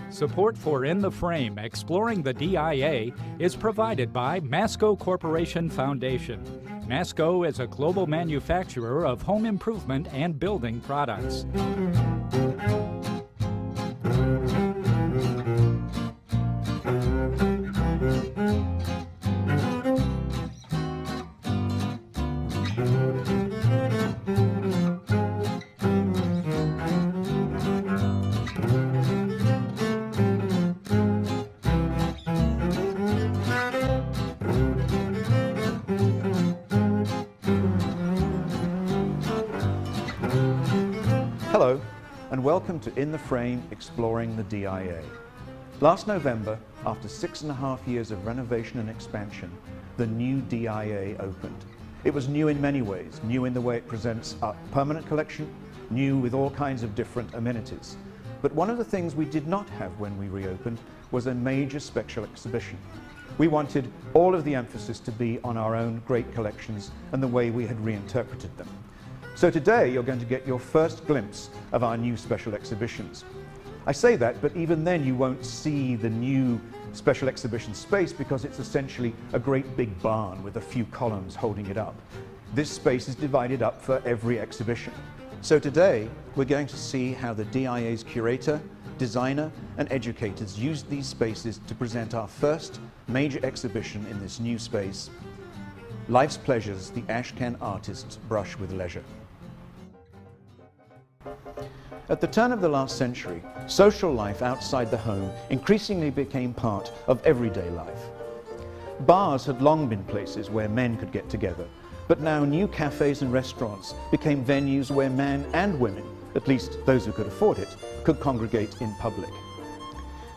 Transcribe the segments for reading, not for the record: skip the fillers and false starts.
Support for In the Frame, Exploring the DIA is provided by Masco Corporation Foundation. Masco is a global manufacturer of home improvement and building products. Hello, and welcome to In the Frame, Exploring the DIA. Last November, after 6.5 years of renovation and expansion, the new DIA opened. It was new in many ways, new in the way it presents our permanent collection, new with all kinds of different amenities. But one of the things we did not have when we reopened was a major special exhibition. We wanted all of the emphasis to be on our own great collections and the way we had reinterpreted them. So today you're going to get your first glimpse of our new special exhibitions. I say that, but even then you won't see the new special exhibition space because it's essentially a great big barn with a few columns holding it up. This space is divided up for every exhibition. So today we're going to see how the DIA's curator, designer and educators used these spaces to present our first major exhibition in this new space, Life's Pleasures, the Ashkan Artists Brush with Leisure. At the turn of the last century, social life outside the home increasingly became part of everyday life. Bars had long been places where men could get together, but now new cafes and restaurants became venues where men and women, at least those who could afford it, could congregate in public.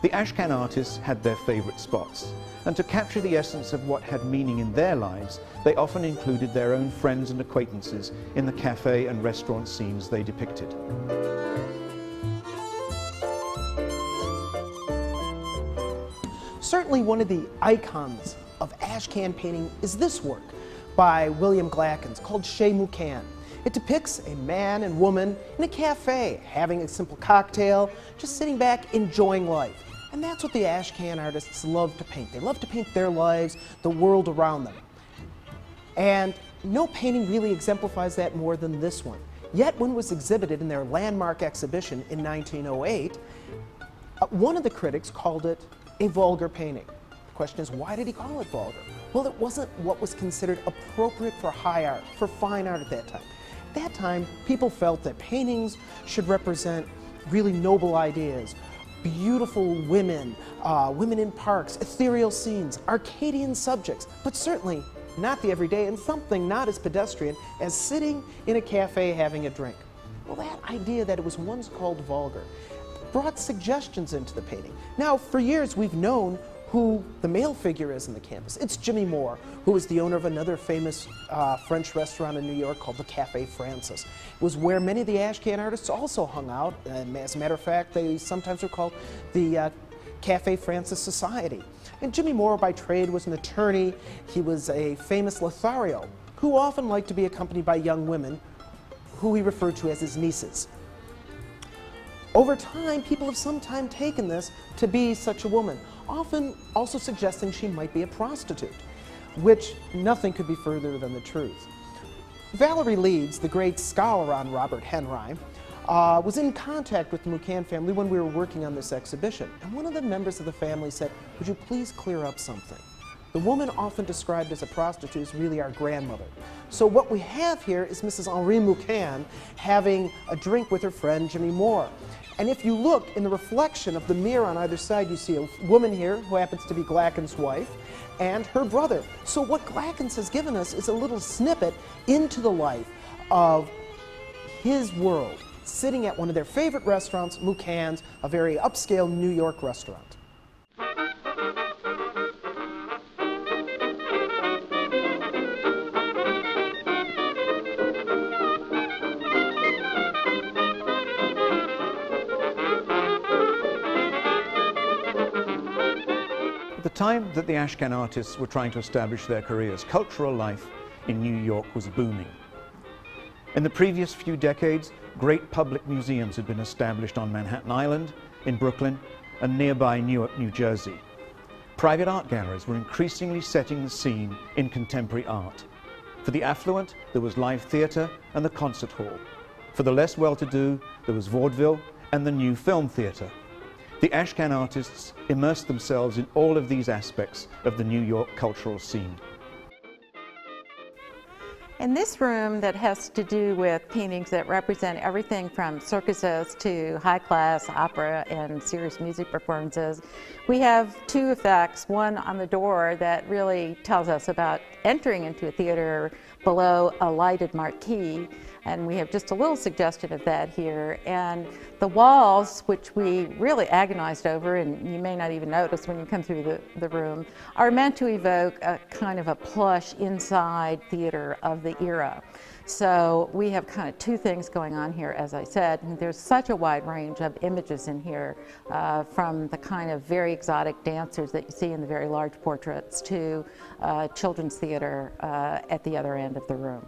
The Ashkan artists had their favorite spots, and to capture the essence of what had meaning in their lives, they often included their own friends and acquaintances in the cafe and restaurant scenes they depicted. Certainly one of the icons of Ashkan painting is this work by William Glackens called Chez Mucan. It depicts a man and woman in a cafe having a simple cocktail, just sitting back enjoying life. And that's what the Ashkan artists love to paint. They love to paint their lives, the world around them. And no painting really exemplifies that more than this one. Yet when it was exhibited in their landmark exhibition in 1908, one of the critics called it a vulgar painting. The question is, why did he call it vulgar? Well, it wasn't what was considered appropriate for high art, for fine art at that time. At that time, people felt that paintings should represent really noble ideas, beautiful women, women in parks, ethereal scenes, Arcadian subjects, but certainly not the everyday, and something not as pedestrian as sitting in a cafe having a drink. Well, that idea that it was once called vulgar brought suggestions into the painting. Now, for years we've known who the male figure is in the canvas. It's Jimmy Moore, who is the owner of another famous French restaurant in New York called the Café Francis. It was where many of the Ashkan artists also hung out, and as a matter of fact, they sometimes were called the Café Francis Society. And Jimmy Moore, by trade, was an attorney. He was a famous Lothario, who often liked to be accompanied by young women, who he referred to as his nieces. Over time, people have sometimes taken this to be such a woman, often also suggesting she might be a prostitute, which nothing could be further than the truth. Valerie Leeds, the great scholar on Robert Henry, was in contact with the Mucan family when we were working on this exhibition, and one of the members of the family said, "Would you please clear up something? The woman often described as a prostitute is really our grandmother." So what we have here is Mrs. Henri Mucan having a drink with her friend Jimmy Moore. And if you look in the reflection of the mirror on either side, you see a woman here who happens to be Glackens' wife and her brother. So what Glackens has given us is a little snippet into the life of his world, sitting at one of their favorite restaurants, Mucan's, a very upscale New York restaurant. At the time that the Ashkan artists were trying to establish their careers, cultural life in New York was booming. In the previous few decades, great public museums had been established on Manhattan Island, in Brooklyn, and nearby Newark, New Jersey. Private art galleries were increasingly setting the scene in contemporary art. For the affluent, there was live theatre and the concert hall. For the less well-to-do, there was vaudeville and the new film theatre. The Ashkan artists immersed themselves in all of these aspects of the New York cultural scene. In this room that has to do with paintings that represent everything from circuses to high-class opera and serious music performances, we have two effects. One on the door that really tells us about entering into a theater below a lighted marquee, and we have just a little suggestion of that here. And the walls, which we really agonized over, and you may not even notice when you come through the room, are meant to evoke a kind of a plush inside theater of the era. So we have kind of two things going on here, as I said, and there's such a wide range of images in here, from the kind of very exotic dancers that you see in the very large portraits to children's theater at the other end of the room.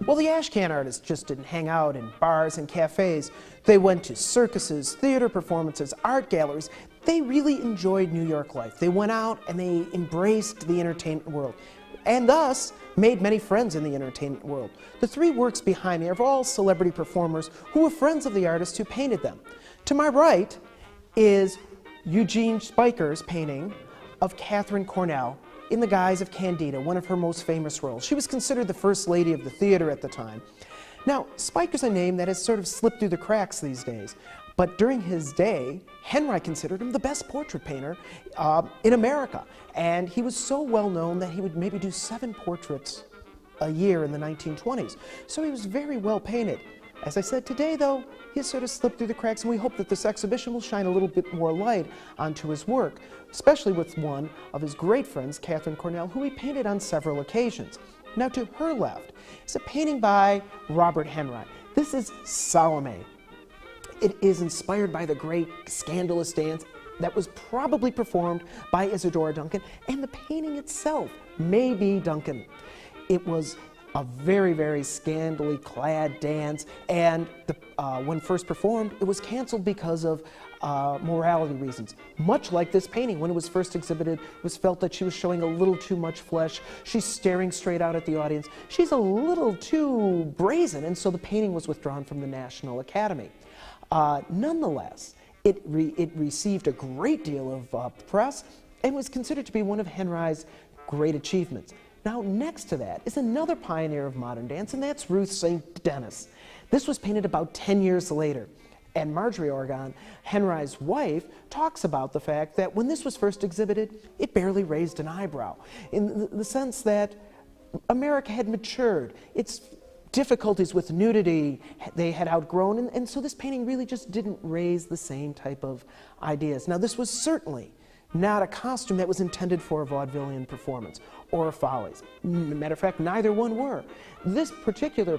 Well, the Ashkan artists just didn't hang out in bars and cafes. They went to circuses, theater performances, art galleries. They really enjoyed New York life. They went out and they embraced the entertainment world, and thus made many friends in the entertainment world. The three works behind me are all celebrity performers who were friends of the artists who painted them. To my right is Eugene Spiker's painting of Catherine Cornell in the guise of Candida, one of her most famous roles. She was considered the first lady of the theater at the time. Now, Spiker's a name that has sort of slipped through the cracks these days, but during his day, Henry considered him the best portrait painter in America, and he was so well known that he would maybe do 7 portraits a year in the 1920s. So he was very well painted. As I said, today though, he has sort of slipped through the cracks, and we hope that this exhibition will shine a little bit more light onto his work, especially with one of his great friends, Catherine Cornell, who he painted on several occasions. Now to her left is a painting by Robert Henry. This is Salome. It is inspired by the great scandalous dance that was probably performed by Isadora Duncan, and the painting itself may be Duncan. It was a very, very scandally clad dance, and when first performed, it was canceled because of morality reasons. Much like this painting, when it was first exhibited, it was felt that she was showing a little too much flesh. She's staring straight out at the audience. She's a little too brazen, and so the painting was withdrawn from the National Academy. Nonetheless, it received a great deal of press and was considered to be one of Henry's great achievements. Now, next to that is another pioneer of modern dance, and that's Ruth St. Denis. This was painted about 10 years later, and Marjorie Orgon, Henry's wife, talks about the fact that when this was first exhibited, it barely raised an eyebrow, in the sense that America had matured. Its difficulties with nudity they had outgrown, and so this painting really just didn't raise the same type of ideas. Now, this was certainly not a costume that was intended for a vaudevillian performance or follies. Matter of fact, neither one were. This particular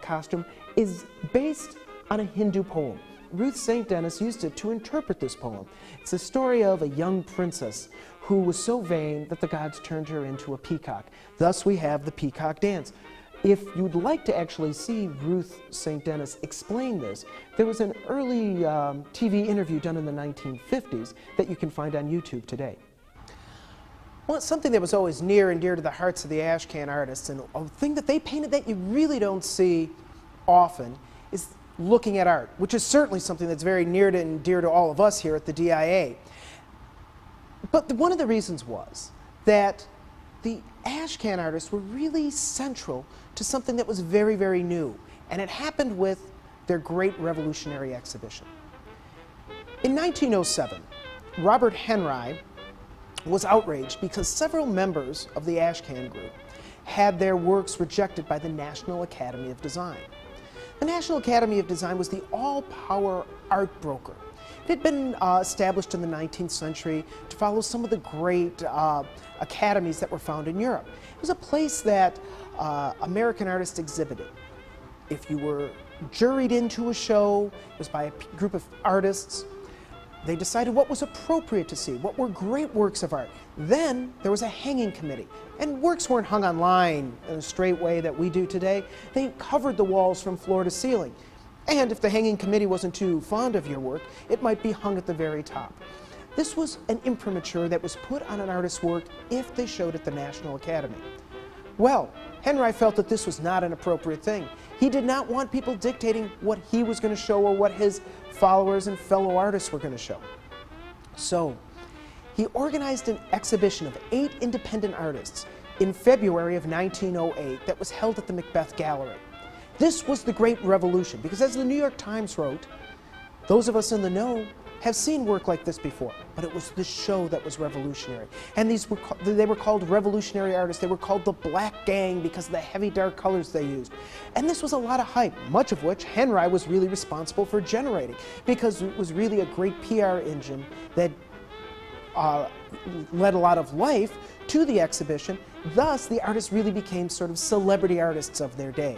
costume is based on a Hindu poem. Ruth St. Denis used it to interpret this poem. It's the story of a young princess who was so vain that the gods turned her into a peacock. Thus we have the peacock dance. If you'd like to actually see Ruth St. Denis explain this, there was an early TV interview done in the 1950s that you can find on YouTube today. Well, something that was always near and dear to the hearts of the Ashkan artists, and a thing that they painted that you really don't see often, is looking at art, which is certainly something that's very near and dear to all of us here at the DIA. But one of the reasons was that the Ashkan artists were really central to something that was very, very new, and it happened with their great revolutionary exhibition. In 1907, Robert Henry was outraged because several members of the Ashkan group had their works rejected by the National Academy of Design. The National Academy of Design was the all-power art broker. It had been established in the 19th century to follow some of the great academies that were found in Europe. It was a place that American artists exhibited. If you were juried into a show, it was by a group of artists. They decided what was appropriate to see, what were great works of art. Then there was a hanging committee, and works weren't hung on line in a straight way that we do today. They covered the walls from floor to ceiling. And if the hanging committee wasn't too fond of your work, it might be hung at the very top. This was an imprimatur that was put on an artist's work if they showed at the National Academy. Well, Henry felt that this was not an appropriate thing. He did not want people dictating what he was going to show or what his followers and fellow artists were going to show. So, he organized an exhibition of 8 independent artists in February of 1908 that was held at the Macbeth Gallery. This was the Great Revolution, because as the New York Times wrote, those of us in the know have seen work like this before, but it was the show that was revolutionary. And they were called revolutionary artists. They were called the Black Gang because of the heavy dark colors they used. And this was a lot of hype, much of which Henry was really responsible for generating, because it was really a great PR engine that led a lot of life to the exhibition. Thus, the artists really became sort of celebrity artists of their day.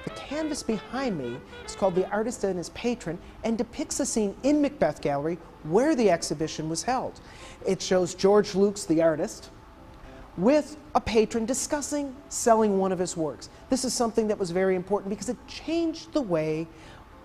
The canvas behind me is called The Artist and His Patron and depicts a scene in Macbeth Gallery where the exhibition was held. It shows George Lukes, the artist, with a patron discussing selling one of his works. This is something that was very important because it changed the way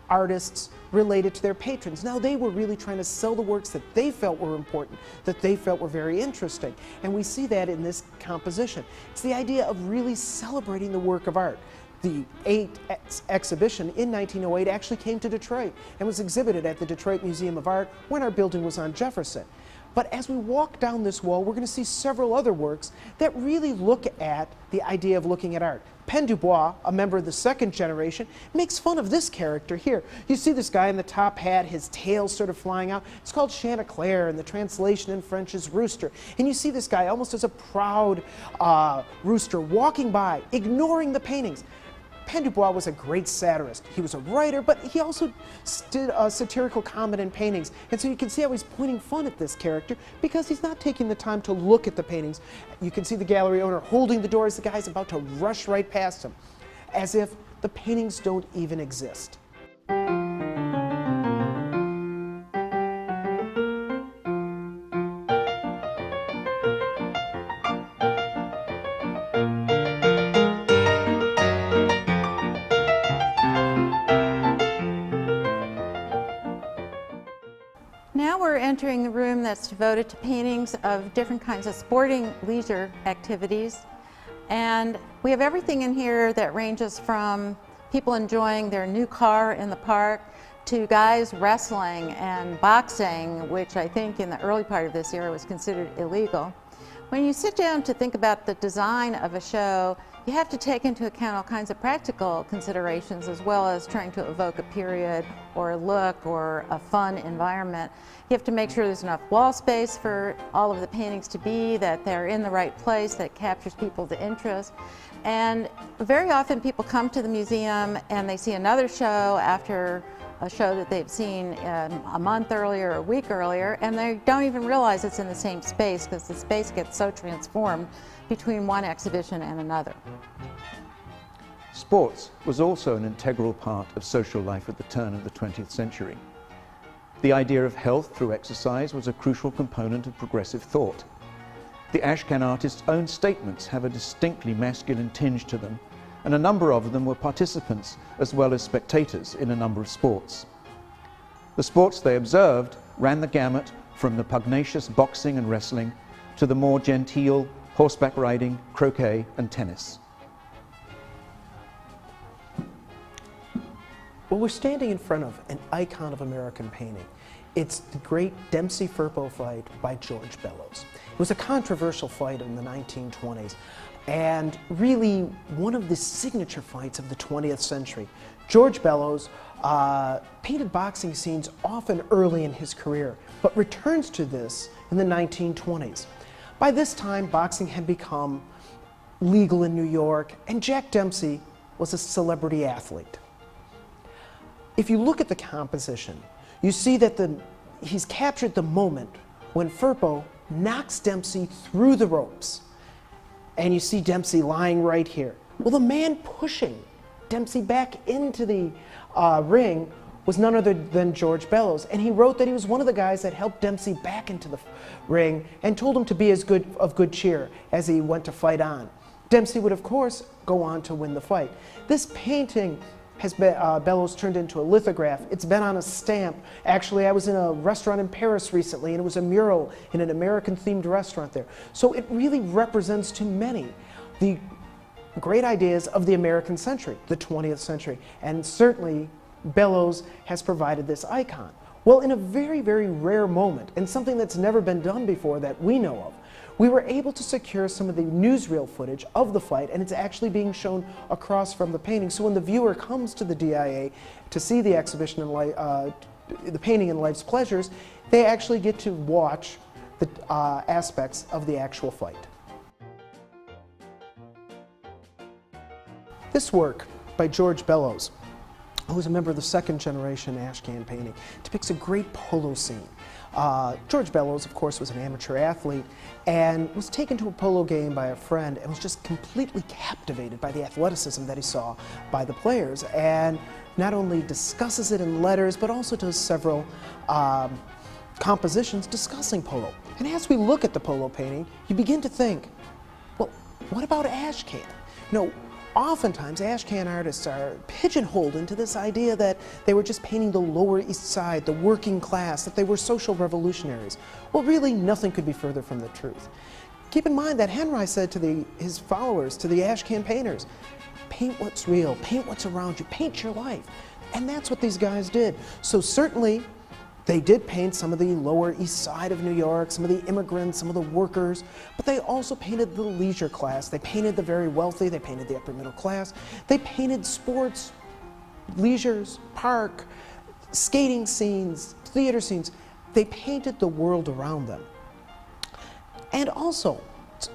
artists related to their patrons. Now they were really trying to sell the works that they felt were important, that they felt were very interesting. And we see that in this composition. It's the idea of really celebrating the work of art. The 8th exhibition in 1908 actually came to Detroit and was exhibited at the Detroit Museum of Art when our building was on Jefferson. But as we walk down this wall, we're going to see several other works that really look at the idea of looking at art. Pen Dubois, a member of the 2nd generation, makes fun of this character here. You see this guy in the top hat, his tail sort of flying out. It's called Chanticleer, and the translation in French is rooster. And you see this guy almost as a proud rooster walking by, ignoring the paintings. Pen Dubois was a great satirist. He was a writer, but he also did satirical comment in paintings. And so you can see how he's pointing fun at this character because he's not taking the time to look at the paintings. You can see the gallery owner holding the door as the guy's about to rush right past him, as if the paintings don't even exist. Now we're entering the room that's devoted to paintings of different kinds of sporting leisure activities. And we have everything in here that ranges from people enjoying their new car in the park to guys wrestling and boxing, which I think in the early part of this era was considered illegal. When you sit down to think about the design of a show, you have to take into account all kinds of practical considerations as well as trying to evoke a period or a look or a fun environment. You have to make sure there's enough wall space for all of the paintings to be, that they're in the right place, that captures people's interest. And very often people come to the museum and they see another show after a show that they've seen a month earlier or a week earlier, and they don't even realize it's in the same space because the space gets so transformed between one exhibition and another. Sports was also an integral part of social life at the turn of the 20th century. The idea of health through exercise was a crucial component of progressive thought. The Ashkan artist's own statements have a distinctly masculine tinge to them, and a number of them were participants as well as spectators in a number of sports. The sports they observed ran the gamut from the pugnacious boxing and wrestling to the more genteel horseback riding, croquet, and tennis. Well, we're standing in front of an icon of American painting. It's the great Dempsey-Firpo fight by George Bellows. It was a controversial fight in the 1920s, and really one of the signature fights of the 20th century. George Bellows painted boxing scenes often early in his career, but returns to this in the 1920s. By this time, boxing had become legal in New York, and Jack Dempsey was a celebrity athlete. If you look at the composition, you see that he's captured the moment when Firpo knocks Dempsey through the ropes. And you see Dempsey lying right here. Well, the man pushing Dempsey back into the ring was none other than George Bellows. And he wrote that he was one of the guys that helped Dempsey back into the ring and told him to be of good cheer as he went to fight on. Dempsey would, of course, go on to win the fight. This painting has been, Bellows turned into a lithograph. It's been on a stamp. Actually, I was in a restaurant in Paris recently, and it was a mural in an American-themed restaurant there. So it really represents to many the great ideas of the American century, the 20th century. And certainly, Bellows has provided this icon. Well, in a very, very rare moment, and something that's never been done before that we know of, we were able to secure some of the newsreel footage of the flight, and it's actually being shown across from the painting. So when the viewer comes to the DIA to see the exhibition, the painting in Life's Pleasures, they actually get to watch the aspects of the actual flight. This work by George Bellows, who was a member of the second generation Ashkan painting, depicts a great polo scene. George Bellows, of course, was an amateur athlete and was taken to a polo game by a friend and was just completely captivated by the athleticism that he saw by the players, and not only discusses it in letters but also does several compositions discussing polo. And as we look at the polo painting, you begin to think, well, what about Ashkan? Oftentimes, Ashkan artists are pigeonholed into this idea that they were just painting the Lower East Side, the working class, that they were social revolutionaries. Well, really, nothing could be further from the truth. Keep in mind that Henry said to his followers, to the Ashkan painters, paint what's real, paint what's around you, paint your life. And that's what these guys did. So certainly, they did paint some of the Lower East Side of New York, some of the immigrants, some of the workers, but they also painted the leisure class. They painted the very wealthy, they painted the upper middle class, they painted sports, leisures, park, skating scenes, theater scenes. They painted the world around them. And also,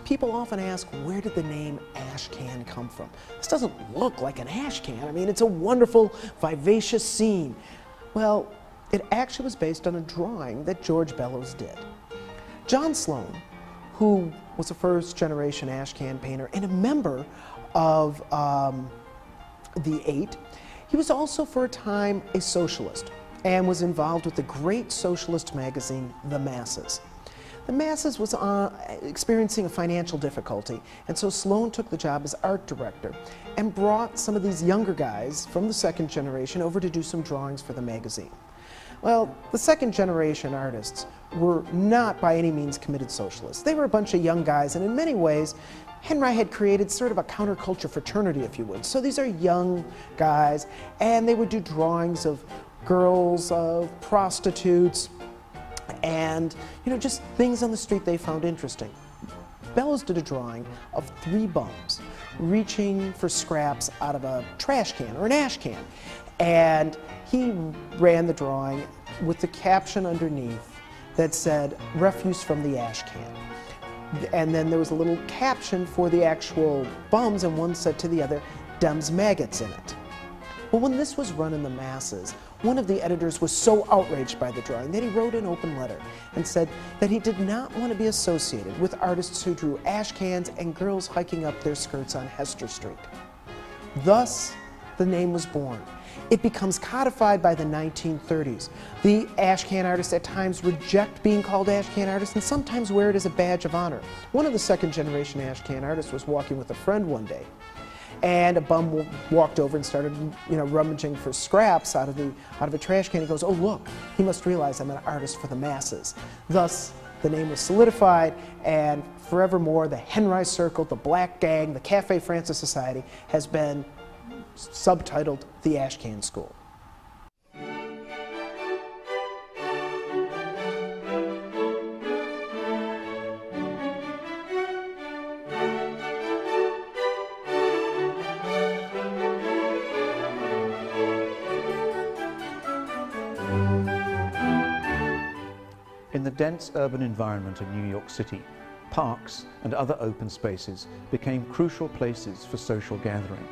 people often ask, where did the name Ashkan come from? This doesn't look like an ashcan. I mean, it's a wonderful, vivacious scene. Well, it actually was based on a drawing that George Bellows did. John Sloan, who was a first-generation Ashkan painter and a member of the Eight, he was also for a time a socialist and was involved with the great socialist magazine, The Masses. The Masses was experiencing a financial difficulty, and so Sloan took the job as art director and brought some of these younger guys from the second generation over to do some drawings for the magazine. Well, the second generation artists were not by any means committed socialists. They were a bunch of young guys, and in many ways, Henry had created sort of a counterculture fraternity, if you would. So these are young guys, and they would do drawings of girls, of prostitutes, and just things on the street they found interesting. Bellows did a drawing of 3 bums reaching for scraps out of a trash can or an ash can. And he ran the drawing with the caption underneath that said, "Refuse from the ash can." And then there was a little caption for the actual bums, and one said to the other, "Dems maggots in it." Well, when this was run in the Masses, one of the editors was so outraged by the drawing that he wrote an open letter and said that he did not want to be associated with artists who drew ash cans and girls hiking up their skirts on Hester Street. Thus, the name was born. It becomes codified by the 1930s. The Ashkan artists at times reject being called Ashkan artists and sometimes wear it as a badge of honor. One of the second generation Ashkan artists was walking with a friend one day, and a bum walked over and started, rummaging for scraps out of a trash can. He goes, "Oh, look, he must realize I'm an artist for the masses." Thus, the name was solidified, and forevermore, the Henry Circle, the Black Gang, the Cafe Francis Society has been subtitled The Ashkan School. In the dense urban environment of New York City, parks and other open spaces became crucial places for social gathering.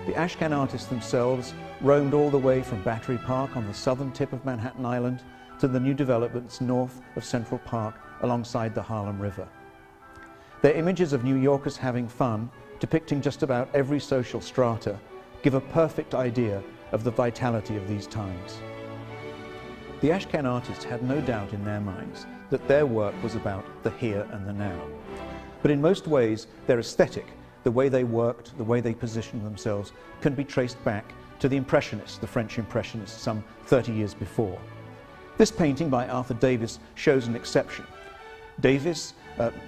The Ashkan artists themselves roamed all the way from Battery Park on the southern tip of Manhattan Island to the new developments north of Central Park alongside the Harlem River. Their images of New Yorkers having fun, depicting just about every social strata, give a perfect idea of the vitality of these times. The Ashkan artists had no doubt in their minds that their work was about the here and the now. But in most ways, their aesthetic the way they worked, the way they positioned themselves, can be traced back to the Impressionists, the French Impressionists, some 30 years before. This painting by Arthur Davis shows an exception. Davis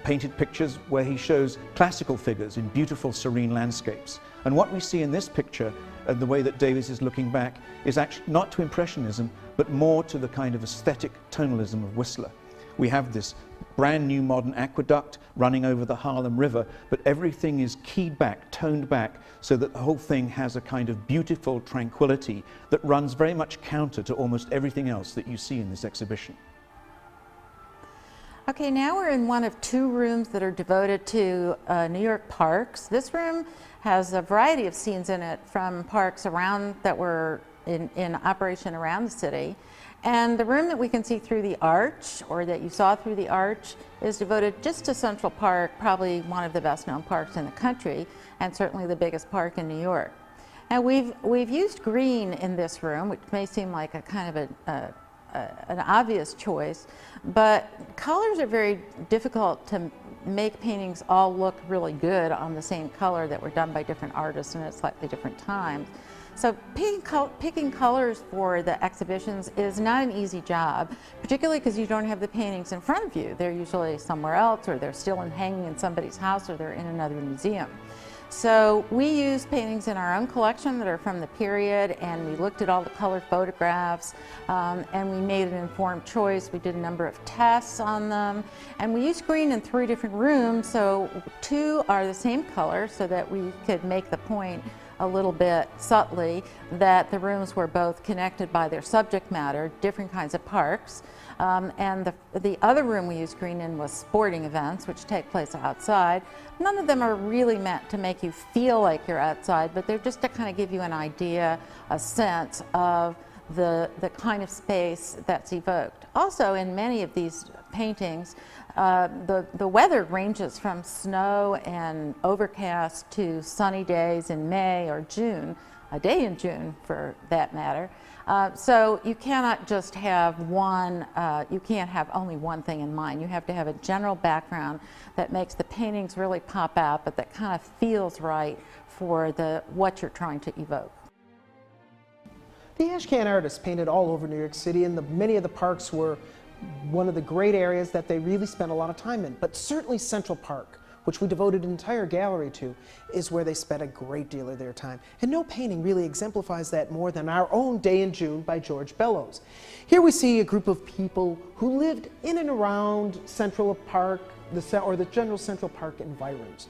painted pictures where he shows classical figures in beautiful, serene landscapes. And what we see in this picture, and the way that Davis is looking back, is actually not to Impressionism, but more to the kind of aesthetic tonalism of Whistler. We have this brand new modern aqueduct running over the Harlem River, but everything is keyed back, toned back, so that the whole thing has a kind of beautiful tranquility that runs very much counter to almost everything else that you see in this exhibition. Okay, now we're in one of two rooms that are devoted to New York parks. This room has a variety of scenes in it from parks around that were in operation around the city. And the room that we can see through the arch, or that you saw through the arch, is devoted just to Central Park, probably one of the best known parks in the country, and certainly the biggest park in New York. And we've used green in this room, which may seem like a kind of an obvious choice, but colors are very difficult to make paintings all look really good on the same color that were done by different artists and at slightly different times. So picking colors for the exhibitions is not an easy job, particularly because you don't have the paintings in front of you. They're usually somewhere else, or they're still hanging in somebody's house, or they're in another museum. So we use paintings in our own collection that are from the period, and we looked at all the color photographs, and we made an informed choice. We did a number of tests on them, and we used green in 3 different rooms, so 2 are the same color so that we could make the point a little bit subtly that the rooms were both connected by their subject matter, different kinds of parks. And the other room we used green in was sporting events, which take place outside. None of them are really meant to make you feel like you're outside, but they're just to kind of give you an idea, a sense of the kind of space that's evoked. Also, in many of these paintings, the weather ranges from snow and overcast to sunny days in May or June, a day in June for that matter. So you cannot just have one, you can't have only one thing in mind. You have to have a general background that makes the paintings really pop out, but that kind of feels right for what you're trying to evoke. The Ashkan artists painted all over New York City, and many of the parks were one of the great areas that they really spent a lot of time in. But certainly Central Park, which we devoted an entire gallery to, is where they spent a great deal of their time. And no painting really exemplifies that more than our own Day in June by George Bellows. Here we see a group of people who lived in and around Central Park, or the general Central Park environs.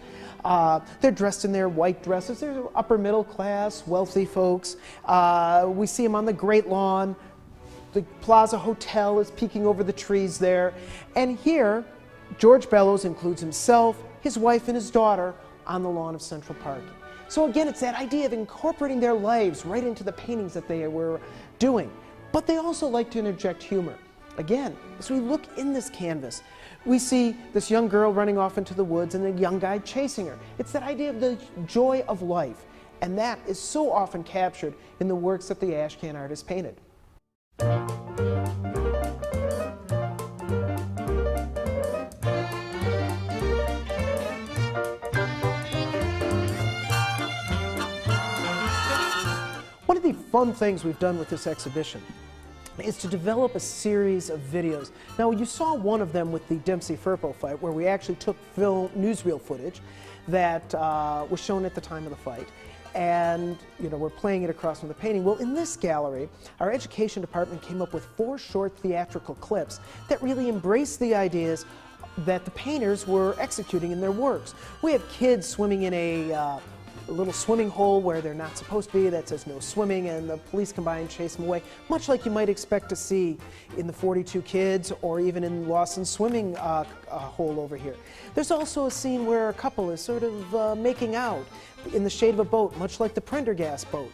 They're dressed in their white dresses. They're upper middle class, wealthy folks. We see them on the Great Lawn. The Plaza Hotel is peeking over the trees there. And here, George Bellows includes himself, his wife, and his daughter on the lawn of Central Park. So again, it's that idea of incorporating their lives right into the paintings that they were doing. But they also like to interject humor. Again, as we look in this canvas, we see this young girl running off into the woods and a young guy chasing her. It's that idea of the joy of life. And that is so often captured in the works that the Ashkan artists painted. One of the fun things we've done with this exhibition is to develop a series of videos. Now, you saw one of them with the Dempsey-Firpo fight, where we actually took newsreel footage that was shown at the time of the fight. And we're playing it across from the painting. Well, in this gallery, our education department came up with 4 short theatrical clips that really embrace the ideas that the painters were executing in their works. We have kids swimming in a little swimming hole where they're not supposed to be, that says no swimming, and the police come by and chase them away, much like you might expect to see in the 42 Kids or even in Lawson's swimming hole over here. There's also a scene where a couple is sort of making out in the shade of a boat, much like the Prendergast boat.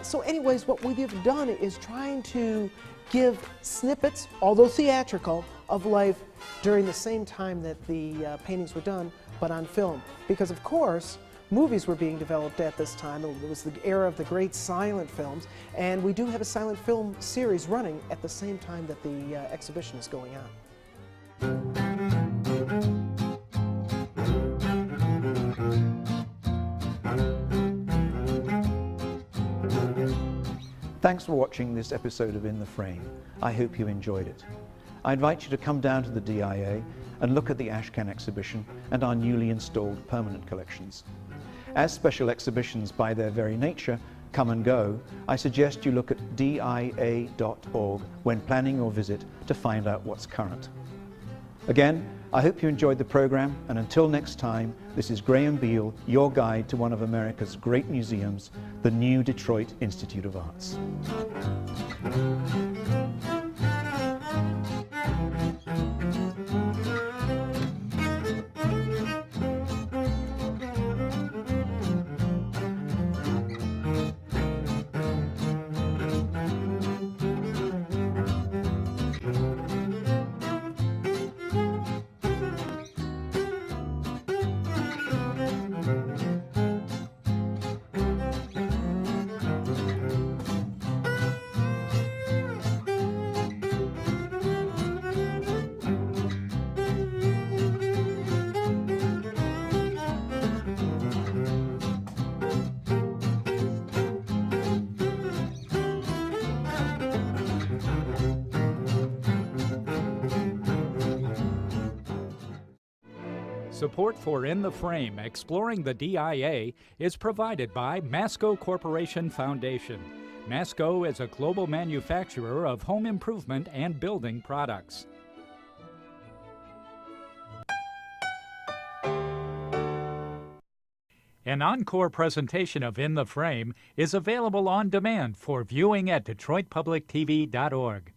So anyways, what we have done is trying to give snippets, although theatrical, of life during the same time that the paintings were done, but on film. Because of course, movies were being developed at this time. It was the era of the great silent films, and we do have a silent film series running at the same time that the exhibition is going on. Thanks for watching this episode of In the Frame. I hope you enjoyed it. I invite you to come down to the DIA and look at the Ashkan exhibition and our newly installed permanent collections. As special exhibitions by their very nature come and go, I suggest you look at dia.org when planning your visit to find out what's current. Again, I hope you enjoyed the program, and until next time, this is Graham Beale, your guide to one of America's great museums, the new Detroit Institute of Arts. Support for In the Frame, Exploring the DIA, is provided by Masco Corporation Foundation. Masco is a global manufacturer of home improvement and building products. An encore presentation of In the Frame is available on demand for viewing at DetroitPublicTV.org.